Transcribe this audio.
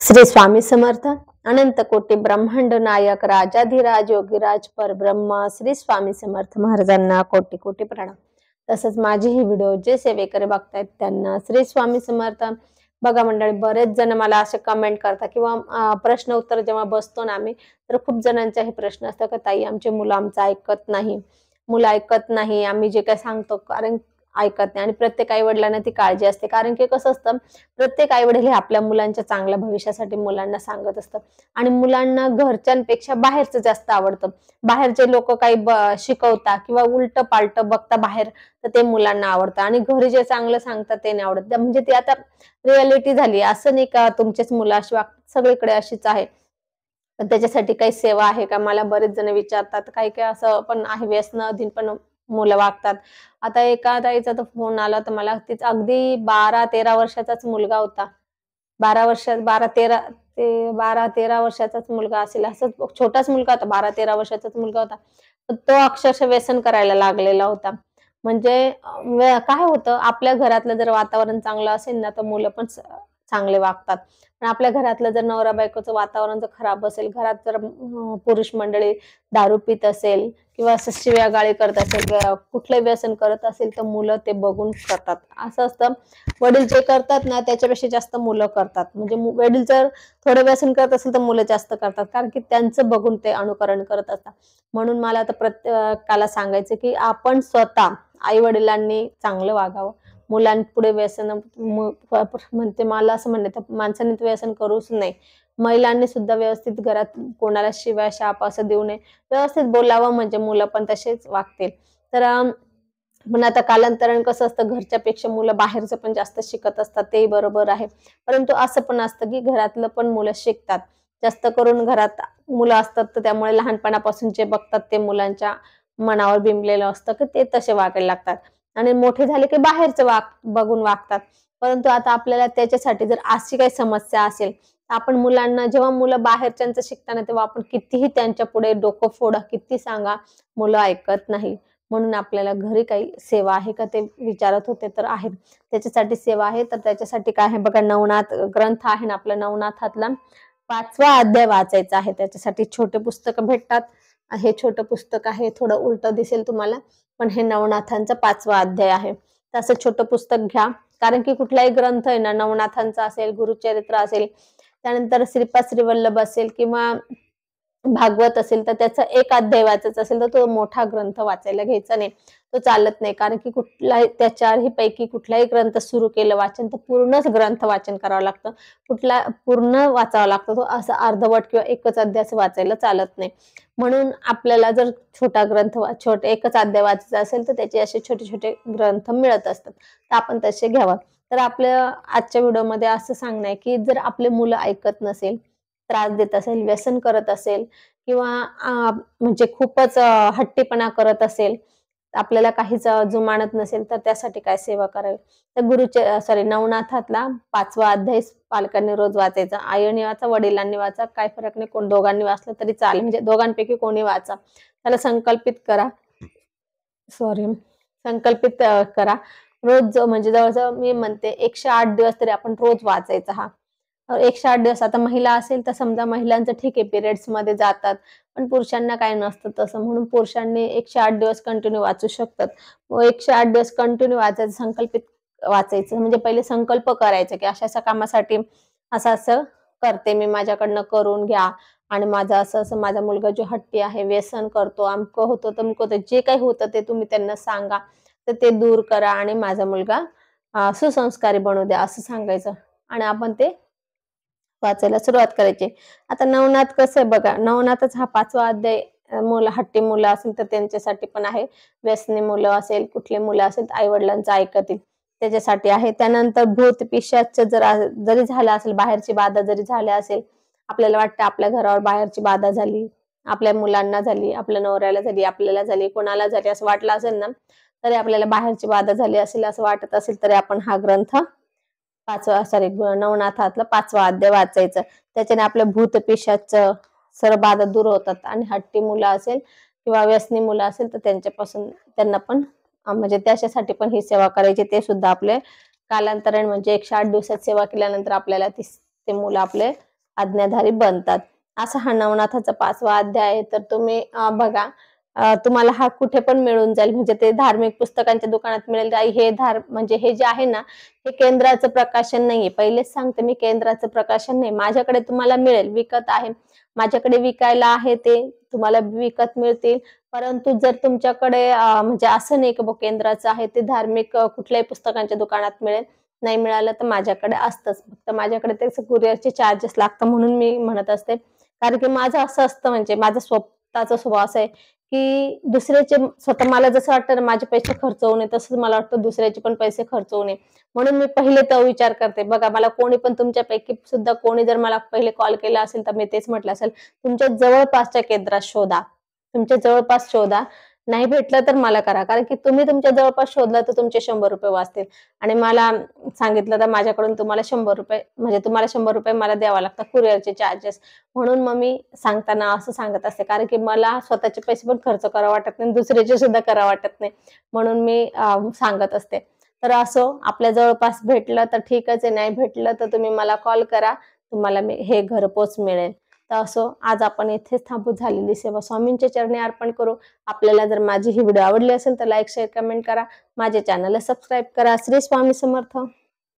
श्री स्वामी समर्थ अनंत कोटी ब्रह्मांड नायक राजाधिराज योगीराज परब्रह्म श्री स्वामी समर्थ महाराजांना कोटी कोटी प्रणाम। तसंच माझी ही व्हिडिओ जे सेवेकरी बघतायत त्यांना श्री स्वामी समर्थ। बघा मंडळी, बरेच जण मला असे कमेंट करतात किंवा प्रश्न उत्तर जेव्हा बसतो ना आम्ही, तर खूप जणांचे हे प्रश्न असतात की ताई आमचे मुलं आमचं ऐकत नाही, मुलं ऐकत नाही, आम्ही जे काय सांगतो कारण ऐकत नाही। आणि प्रत्येक आई वडिलांना ती काळजी असते, कारण की कसं असतं, प्रत्येक आई वडील हे आपल्या मुलांच्या चांगल्या भविष्यासाठी मुलांना सांगत असतं आणि मुलांना घरच्यांपेक्षा बाहेरचं जास्त आवडतं। बाहेरचे लोक काही शिकवता किंवा उलट पालट बघता बाहेर, तर ते मुलांना आवडतं आणि घरी जे चांगलं सांगतात ते नाही आवडत। म्हणजे ती आता रियालिटी झाली, असं नाही का तुमचेच मुलं अशी वागतात, सगळीकडे अशीच आहे। पण त्याच्यासाठी काही सेवा आहे का, मला बरेच जण विचारतात। काही काही असं पण आहे, व्यसन अधीन पण मुलं वागतात। आता एका ताईचा तर फोन आला तर मला, तिचा अगदी 12-13 वर्षाचाच मुलगा होता। 12-13 वर्षाचाच मुलगा असेल, असंच छोटाच मुलगा होता, 12-13 वर्षाचाच मुलगा होता। तर तो अक्षरशः व्यसन करायला लागलेला होता। म्हणजे काय होतं, आपल्या घरातलं जर वातावरण चांगलं असेल ना, तर मुलं पण चांगले वागतात। पण आपल्या घरातलं जर नवरा बायकोचं वातावरण जर खराब असेल, घरात जर पुरुष मंडळी दारू पित असेल किंवा असं शिव्यागाळी करत असेल, कुठलंही व्यसन करत असेल, तर मुलं ते बघून करतात। असं असतं, वडील जे करतात ना त्याच्यापेक्षा जास्त मुलं करतात। म्हणजे वडील जर थोडं व्यसन करत असेल तर मुलं जास्त करतात, कारण की त्यांचं बघून ते अनुकरण करत असतात। म्हणून मला आता प्रत्येकाला सांगायचं की आपण स्वतः आई वडिलांनी चांगलं वागावं, मुलांपुढे व्यसन म्हणते, मला असं म्हणते माणसांनी व्यसन करूच नाही। महिलांनी सुद्धा व्यवस्थित घरात कोणाला शिव्या शाप असं देऊ नये, व्यवस्थित बोलावं, म्हणजे मुलं पण तसेच वागतील। तर पण आता कालांतराने कसं असतं, घरच्यापेक्षा मुलं बाहेरचं पण जास्त शिकत असतात, तेही बरोबर आहे। परंतु असं पण असतं की घरातलं पण मुलं शिकतात। जास्त करून घरात मुलं असतात, तर त्यामुळे लहानपणापासून जे बघतात ते मुलांच्या मनावर बिंबलेलं असतं की ते तसे वागायला लागतात आणि मोठे झाले की बाहेरचं बघून वागतात। परंतु आता आपल्याला त्याच्यासाठी जर अशी काही समस्या असेल, तर आपण मुलांना, जेव्हा मुलं बाहेरच्यांचं शिकताना, तेव्हा आपण कितीही त्यांच्या पुढे डोकं फोडा, किती सांगा, मुलं ऐकत नाही। म्हणून आपल्याला घरी काही सेवा आहे का ते विचारत होते, तर आहेत त्याच्यासाठी सेवा आहे। तर त्याच्यासाठी काय आहे बघा, नवनाथ ग्रंथ आहे ना आपला, नवनाथातला 5वा अध्याय वाचायचा आहे। त्याच्यासाठी छोटे पुस्तक भेटतात। हे छोटं पुस्तक आहे, थोडं उलटं दिसेल तुम्हाला, पण हे नवनाथांचा 5वा अध्याय आहे। तर असं छोटं पुस्तक घ्या, कारण की कुठलाही ग्रंथ आहे ना, नवनाथांचा असेल, गुरुचरित्र असेल, त्यानंतर श्रीपाद श्रीवल्लभ असेल किंवा भागवत असेल, तर त्याचा एक अध्याय वाचायचा असेल तर तो मोठा ग्रंथ वाचायला घ्यायचा नाही, तो चालत नाही। कारण की कुठलाही त्या चारही पैकी कुठलाही ग्रंथ सुरू केलं वाचन, तर पूर्णच ग्रंथ वाचन करावं लागतं, पूर्ण वाचावं लागतं। तो असं अर्धवट किंवा एकच अध्याय वाचायला चालत नाही। म्हणून आपल्याला जर छोटा ग्रंथ एकच अध्याय वाचायचा असेल, तर त्याचे असे छोटे छोटे ग्रंथ मिळत असतात, तर आपण तसे घ्यावं। तर आपल्या आजच्या व्हिडिओमध्ये असं सांगणं आहे की जर आपले मुलं ऐकत नसेल, त्रास देत असेल, व्यसन करत असेल किंवा म्हणजे खूपच हट्टीपणा करत असेल, आपल्याला काहीच जुमानत नसेल, तर त्यासाठी काय सेवा करावी, तर नवनाथातला 5वा अध्याय पालकांनी रोज वाचायचा। आईने वाचा, वडिलांनी वाचा, काय फरक नाही, कोण दोघांनी वाचलं तरी चालेल, म्हणजे दोघांपैकी कोणी वाचा। त्याला संकल्पित करा, संकल्पित करा रोज, म्हणजे जवळजवळ मी म्हणते 108 दिवस तरी आपण रोज वाचायचा हा। 108 दिवस, आता महिला असेल तर समजा महिलांचं ठीक आहे, पिरियड्स मध्ये जातात, पण पुरुषांना काय नसतं तसं, म्हणून पुरुषांनी 108 दिवस कंटिन्यू वाचू शकतात। 108 दिवस कंटिन्यू वाचायचं, संकल्पित वाचायचं, म्हणजे पहिले संकल्प करायचा की अशा अशा कामासाठी असं असं करते मी, माझ्याकडनं करून घ्या। आणि माझं असं असं, माझा मुलगा जो हट्टी आहे, व्यसन करतो, अमकं होतं तमकं होतं, जे काही होतं ते तुम्ही त्यांना सांगा, तर ते दूर करा आणि माझा मुलगा सुसंस्कारी बनू द्या, असं सांगायचं आणि आपण ते वाचायला सुरुवात करायची। आता नवनाथ कसं आहे बघा, नवनाथच हा 5वा अध्याय, हट्टी मुलं असेल तर त्यांच्यासाठी पण आहे, व्यसनी मुलं असेल, कुठले मुलं असेल आई वडिलांचं ऐकतील त्याच्यासाठी आहे। त्यानंतर भूत पिशाच जरी झालं असेल, बाहेरची बाधा जरी झाली असेल, आपल्याला वाटतं आपल्या घरावर बाहेरची बाधा झाली, आपल्या मुलांना झाली, आपल्या नवऱ्याला झाली, आपल्याला झाली, कोणाला झाली असं वाटलं असेल ना, तरी आपल्याला बाहेरची बाधा झाली असेल असं वाटत असेल, तरी आपण हा ग्रंथ नवनाथातला 5वा अध्याय वाचायचं। त्याच्याने आपल्या भूत पिशाच सर्व बाधा दूर होतात आणि हट्टी मुलं असेल किंवा व्यसनी मुलं असेल, तर त्यांच्यापासून त्यांना पण म्हणजे त्याच्यासाठी पण ही सेवा करायची। ते सुद्धा आपले कालांतराने, म्हणजे 108 दिवसात सेवा केल्यानंतर आपल्याला ते मुलं आपले आज्ञाधारी बनतात. असा हा नवनाथाचा 5वा अध्याय आहे. तर तुम्ही बघा, तुम्हाला हा कुठे पण मिळून जाईल, म्हणजे ते धार्मिक पुस्तकांच्या दुकानात मिळेल. हे म्हणजे हे जे आहे ना, हे केंद्राचं प्रकाशन नाहीये. पहिलेच सांगते मी, केंद्राचं प्रकाशन नाही. माझ्याकडे तुम्हाला मिळेल, विकत आहे. माझ्याकडे विकायला आहे, ते तुम्हाला विकत मिळतील. परंतु जर तुमच्याकडे म्हणजे असं नाही की केंद्राचं आहे, ते धार्मिक कुठल्याही पुस्तकांच्या दुकानात मिळेल. नाही मिळालं तर माझ्याकडे असतंच. फक्त माझ्याकडे त्याचे कुरिअरचे चार्जेस लागतात, म्हणून मी म्हणत असते. कारण की माझं असं असतं, म्हणजे माझा स्वतःचा स्वभाव असा आहे, की दुसऱ्याचे स्वतः मला जसं वाटतं ना माझे पैसे खर्च होऊ नये, तसंच मला वाटतं दुसऱ्याचे पण पैसे खर्च होऊ नये. म्हणून मी पहिले तो विचार करते. बघा, मला कोणी पण तुमच्यापैकी सुद्धा कोणी जर मला पहिले कॉल केला असेल, तर मी तेच म्हटलं असेल, तुमच्या जवळपासच्या केंद्रात शोधा. तुमच्या जवळपास शोधा. नाही भेटलं तर मला करा. कारण की तुम्ही तुमच्या जवळपास शोधलं तर तुमचे ₹100 वाचतील आणि मला सांगितलं तर माझ्याकडून तुम्हाला ₹100, म्हणजे तुम्हाला ₹100 मला द्यावा लागतात कुरिअरचे चार्जेस. म्हणून मग मी सांगताना असं सांगत असते, कारण की मला स्वतःचे पैसे पण खर्च करावं वाटत नाही, दुसऱ्याचे सुद्धा करावं वाटत नाही. म्हणून मी सांगत असते. तर असो, आपल्या जवळपास भेटलं तर ठीकच आहे, नाही भेटलं तर तुम्ही मला कॉल करा. तुम्हाला मी हे घरपोच मिळेल. तर असो, आज आपण इथेच थांबू. झालेली सेवा स्वामींच्या चरणी अर्पण करू. आपल्याला जर माझी ही व्हिडिओ आवडली असेल तर लाईक, शेअर, कमेंट करा. माझ्या चॅनलला सबस्क्राईब करा. श्री स्वामी समर्थ.